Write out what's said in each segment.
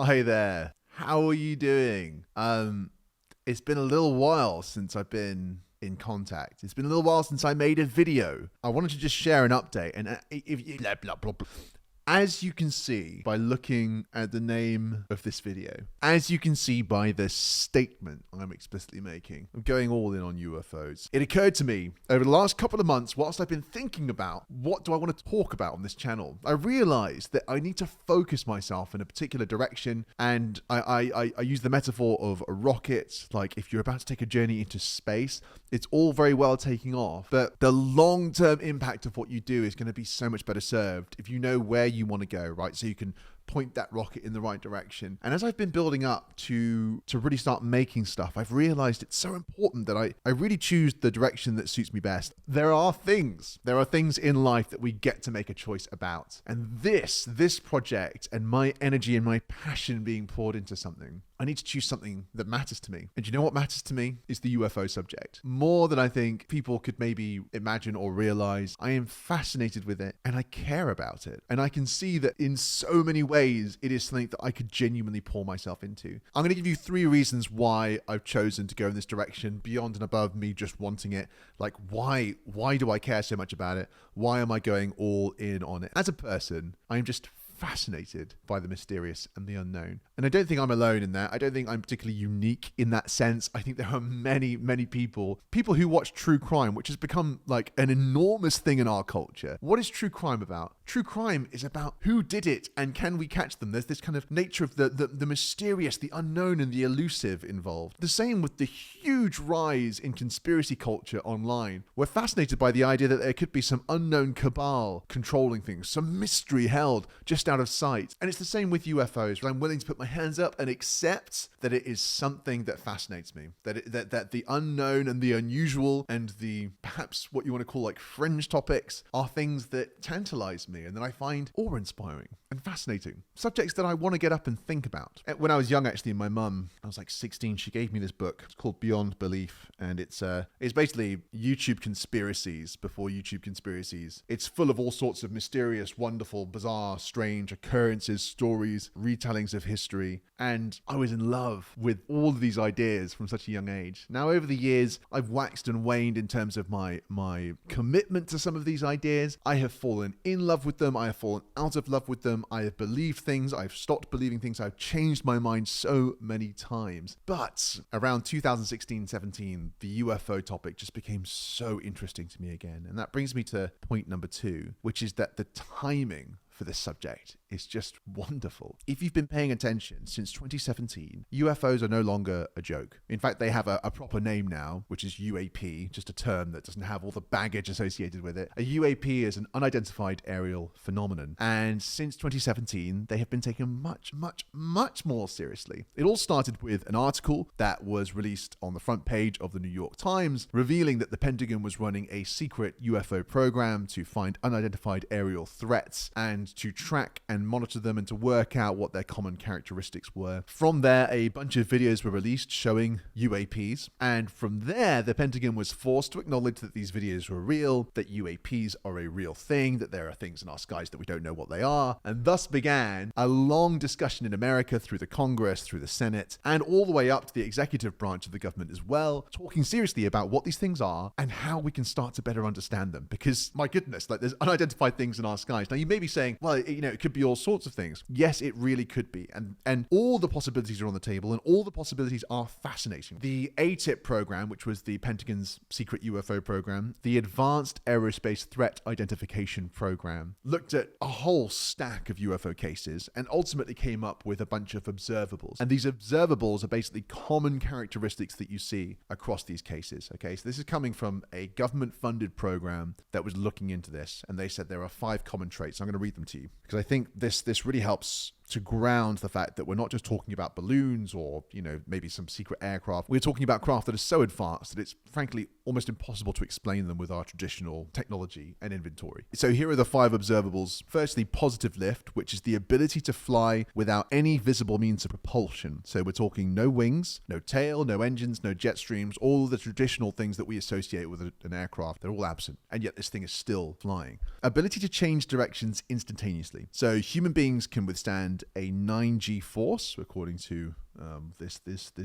Hi there. How are you doing? It's been a little while since I've been in contact. It's been a little while since I made a video. I wanted to just share an update, and as you can see by looking at the name of this video, as you can see by the statement I'm explicitly making, I'm going all in on UFOs. It occurred to me over the last couple of months, whilst I've been thinking about what do I want to talk about on this channel, I realized that I need to focus myself in a particular direction. And I use the metaphor of a rocket. Like if you're about to take a journey into space, it's all very well taking off, but the long-term impact of what you do is going to be so much better served if you know where you want to go, right? So you can point that rocket in the right direction. And as I've been building up to really start making stuff, I've realized it's so important that I really choose the direction that suits me best. There are things in life that we get to make a choice about. And this project and my energy and my passion being poured into something, I need to choose something that matters to me. And you know what matters to me? Is the UFO subject. More than I think people could maybe imagine or realize. I am fascinated with it and I care about it. And I can see that in so many ways, it is something that I could genuinely pour myself into. I'm going to give you 3 reasons why I've chosen to go in this direction beyond and above me just wanting it. Like, why do I care so much about it? Why am I going all in on it? As a person, I'm just fascinated by the mysterious and the unknown. And I don't think I'm alone in that. I don't think I'm particularly unique in that sense. I think there are many, many people who watch true crime, which has become like an enormous thing in our culture. What is true crime about? True crime is about who did it and can we catch them? There's this kind of nature of the mysterious, the unknown, and the elusive involved. The same with the huge rise in conspiracy culture online. We're fascinated by the idea that there could be some unknown cabal controlling things, some mystery held just out of sight. And it's the same with UFOs, where I'm willing to put my hands up and accept that it is something that fascinates me, that the unknown and the unusual and the perhaps what you want to call like fringe topics are things that tantalize me and that I find awe-inspiring and fascinating. Subjects that I want to get up and think about. When I was young, actually, my mum, I was like 16, she gave me this book. It's called Beyond Belief, and it's basically YouTube conspiracies before YouTube conspiracies. It's full of all sorts of mysterious, wonderful, bizarre, strange occurrences, stories, retellings of history, and I was in love with all of these ideas from such a young age. Now, over the years, I've waxed and waned in terms of my commitment to some of these ideas. I have fallen in love with them. I have fallen out of love with them. I have believed things. I've stopped believing things. I've changed my mind so many times. But around 2016-17, the UFO topic just became so interesting to me again. And that brings me to point number 2, which is that the timing for this subject is just wonderful. If you've been paying attention since 2017, UFOs are no longer a joke. In fact, they have a proper name now, which is UAP, just a term that doesn't have all the baggage associated with it. A UAP is an unidentified aerial phenomenon. And since 2017, they have been taken much, much, much more seriously. It all started with an article that was released on the front page of the New York Times, revealing that the Pentagon was running a secret UFO program to find unidentified aerial threats and to track and monitor them and to work out what their common characteristics were. From there, a bunch of videos were released showing UAPs. And from there, the Pentagon was forced to acknowledge that these videos were real, that UAPs are a real thing, that there are things in our skies that we don't know what they are. And thus began a long discussion in America through the Congress, through the Senate, and all the way up to the executive branch of the government as well, talking seriously about what these things are and how we can start to better understand them. Because, my goodness, like there's unidentified things in our skies. Now, you may be saying, well, it could be all sorts of things. Yes, it really could be. And all the possibilities are on the table, and all the possibilities are fascinating. The ATIP program, which was the Pentagon's secret UFO program, the Advanced Aerospace Threat Identification program, looked at a whole stack of UFO cases and ultimately came up with a bunch of observables. And these observables are basically common characteristics that you see across these cases. Okay, so this is coming from a government-funded program that was looking into this, and they said there are 5 common traits. I'm going to read them to you because I think this really helps to ground the fact that we're not just talking about balloons or, maybe some secret aircraft. We're talking about craft that is so advanced that it's frankly almost impossible to explain them with our traditional technology and inventory. So here are the 5 observables. Firstly, positive lift, which is the ability to fly without any visible means of propulsion. So we're talking no wings, no tail, no engines, no jet streams, all the traditional things that we associate with an aircraft. They're all absent, and yet this thing is still flying. Ability to change directions instantaneously. So human beings can withstand a 9G force, according to this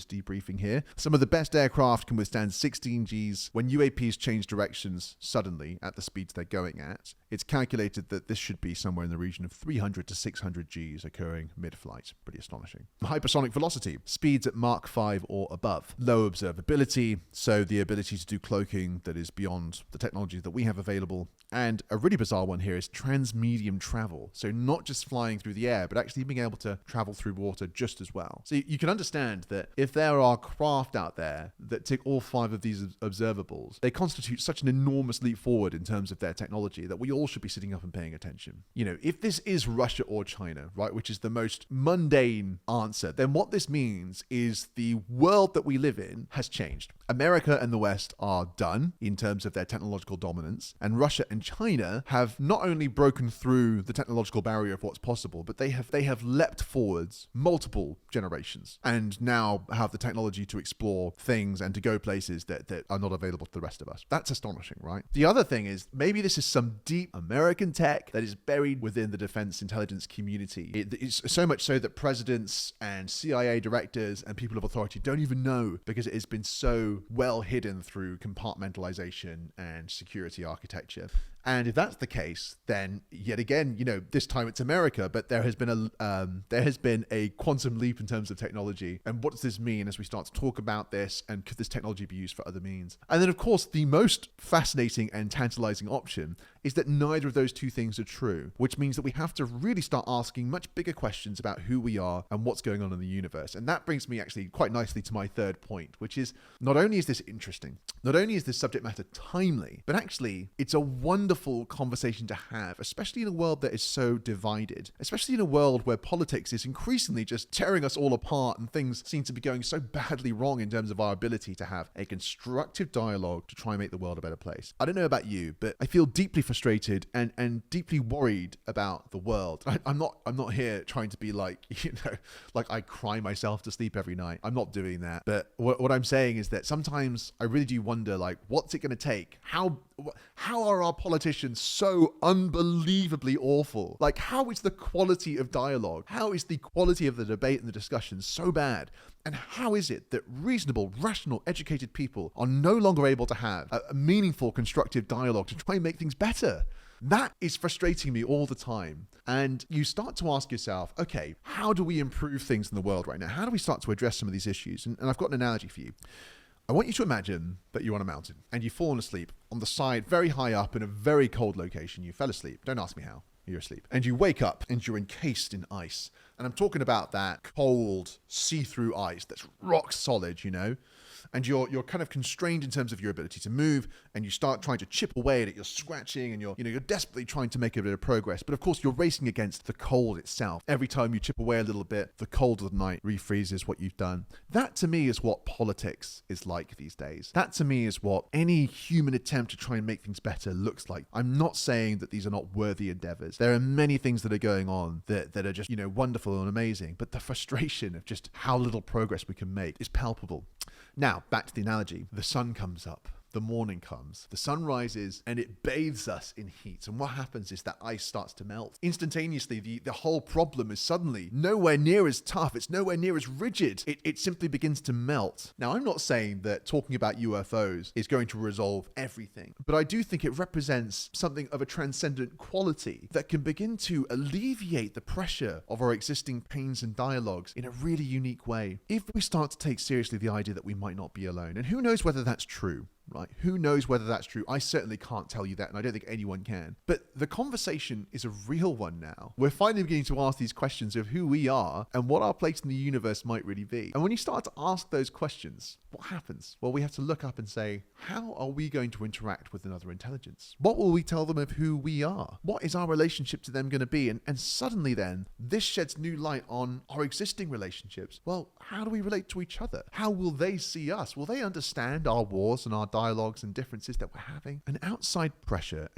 debriefing here. Some of the best aircraft can withstand 16 Gs when UAPs change directions suddenly at the speeds they're going at. It's calculated that this should be somewhere in the region of 300 to 600 Gs occurring mid-flight. Pretty astonishing. Hypersonic velocity, speeds at Mach 5 or above. Low observability, so the ability to do cloaking that is beyond the technology that we have available. And a really bizarre one here is transmedium travel. So not just flying through the air, but actually being able to travel through water just as well. So you can understand that if there are craft out there that tick all 5 of these observables, they constitute such an enormous leap forward in terms of their technology that we all should be sitting up and paying attention. You know, if this is Russia or China, right, which is the most mundane answer, then what this means is the world that we live in has changed. America and the West are done in terms of their technological dominance, and Russia and China have not only broken through the technological barrier of what's possible, but they have leapt forwards multiple generations and now have the technology to explore things and to go places that are not available to the rest of us. That's astonishing, right? The other thing is maybe this is some deep American tech that is buried within the defense intelligence community. It's so much so that presidents and CIA directors and people of authority don't even know, because it has been so well hidden through compartmentalization and security architecture. And if that's the case, then yet again, you know, this time it's America, but there has been a quantum leap in terms of technology. And what does this mean as we start to talk about this? And could this technology be used for other means? And then, of course, the most fascinating and tantalizing option is that neither of those two things are true, which means that we have to really start asking much bigger questions about who we are and what's going on in the universe. And that brings me actually quite nicely to my third point, which is not only is this interesting, not only is this subject matter timely, but actually it's a wonderful conversation to have, especially in a world that is so divided, especially in a world where politics is increasingly just tearing us all apart and things seem to be going so badly wrong in terms of our ability to have a constructive dialogue to try and make the world a better place. I don't know about you, but I feel deeply frustrated and deeply worried about the world. I'm not here trying to be like, you know, like I cry myself to sleep every night. I'm not doing that. But what I'm saying is that sometimes I really do wonder, like, what's it going to take? How are our politicians so unbelievably awful? Like, how is the quality of dialogue? How is the quality of the debate and the discussion so bad? And how is it that reasonable, rational, educated people are no longer able to have a meaningful, constructive dialogue to try and make things better? That is frustrating me all the time. And you start to ask yourself, okay, how do we improve things in the world right now? How do we start to address some of these issues? And I've got an analogy for you. I want you to imagine that you're on a mountain and you've fallen asleep on the side very high up in a very cold location. You fell asleep. Don't ask me how. You're asleep. And you wake up and you're encased in ice. And I'm talking about that cold, see-through ice that's rock solid, you know? And you're kind of constrained in terms of your ability to move, and you start trying to chip away at it. You're scratching, and you're desperately trying to make a bit of progress. But of course, you're racing against the cold itself. Every time you chip away a little bit, the cold of the night refreezes what you've done. That to me is what politics is like these days. That to me is what any human attempt to try and make things better looks like. I'm not saying that these are not worthy endeavors. There are many things that are going on that are just, wonderful and amazing. But the frustration of just how little progress we can make is palpable. Now, back to the analogy. The sun comes up. The morning comes, the sun rises, and it bathes us in heat. And what happens is that ice starts to melt. Instantaneously, the whole problem is suddenly nowhere near as tough. It's nowhere near as rigid. It simply begins to melt. Now, I'm not saying that talking about UFOs is going to resolve everything, but I do think it represents something of a transcendent quality that can begin to alleviate the pressure of our existing pains and dialogues in a really unique way. If we start to take seriously the idea that we might not be alone, and who knows whether that's true. Right? Who knows whether that's true? I certainly can't tell you that, and I don't think anyone can. But the conversation is a real one now. We're finally beginning to ask these questions of who we are and what our place in the universe might really be. And when you start to ask those questions, what happens? Well, we have to look up and say, how are we going to interact with another intelligence? What will we tell them of who we are? What is our relationship to them going to be? And suddenly then, this sheds new light on our existing relationships. Well, how do we relate to each other? How will they see us? Will they understand our wars and our dialogues and differences that we're having. An outside pressure,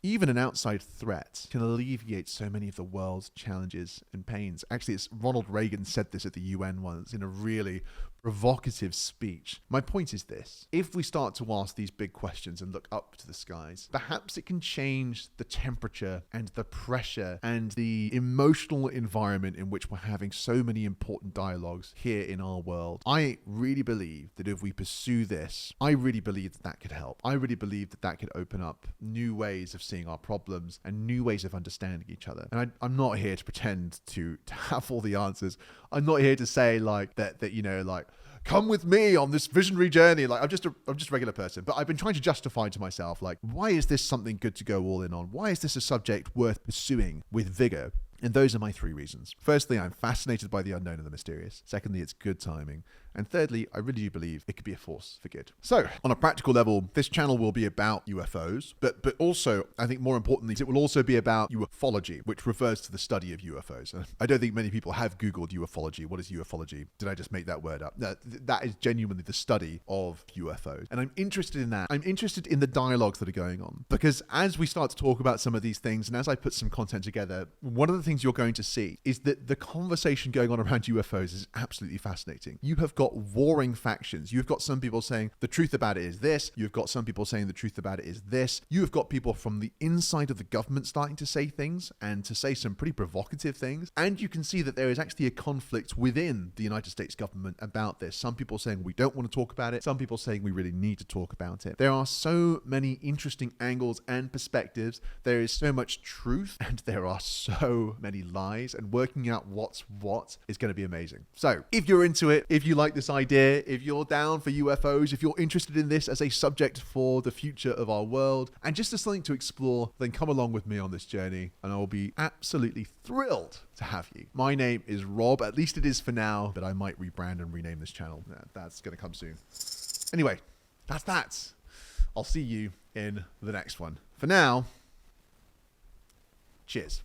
even an outside threat can alleviate so many of the world's challenges and pains. Actually, it's Ronald Reagan said this at the UN once in a really provocative speech. My point is this: if we start to ask these big questions and look up to the skies, perhaps it can change the temperature and the pressure and the emotional environment in which we're having so many important dialogues here in our world. I really believe that if we pursue this, I really believe that that could help. I really believe that that could open up new ways of seeing our problems and new ways of understanding each other. And I'm not here to pretend to have all the answers. I'm not here to say like that come with me on this visionary journey. Like I'm just a regular person, but I've been trying to justify to myself, like, why is this something good to go all in on? Why is this a subject worth pursuing with vigor? And those are my 3 reasons. Firstly, I'm fascinated by the unknown and the mysterious. Secondly, it's good timing. And thirdly, I really do believe it could be a force for good. So, on a practical level, this channel will be about UFOs, but also, I think more importantly, it will also be about ufology, which refers to the study of UFOs. I don't think many people have Googled ufology. What is ufology? Did I just make that word up? No, that is genuinely the study of UFOs. And I'm interested in that. I'm interested in the dialogues that are going on. Because as we start to talk about some of these things, and as I put some content together, one of the things you're going to see is that the conversation going on around UFOs is absolutely fascinating. You have got warring factions. You've got some people saying the truth about it is this. You've got some people saying the truth about it is this. You have got people from the inside of the government starting to say things and to say some pretty provocative things. And you can see that there is actually a conflict within the United States government about this. Some people saying we don't want to talk about it. Some people saying we really need to talk about it. There are so many interesting angles and perspectives. There is so much truth and there are so many lies, and working out what's what is going to be amazing. So if you're into it, if you like this idea, if you're down for UFOs, if you're interested in this as a subject for the future of our world and just as something to explore, then come along with me on this journey and I will be absolutely thrilled to have you. My name is Rob, at least it is for now, but I might rebrand and rename this channel. That's going to come soon. Anyway, that's that. I'll see you in the next one. For now, cheers.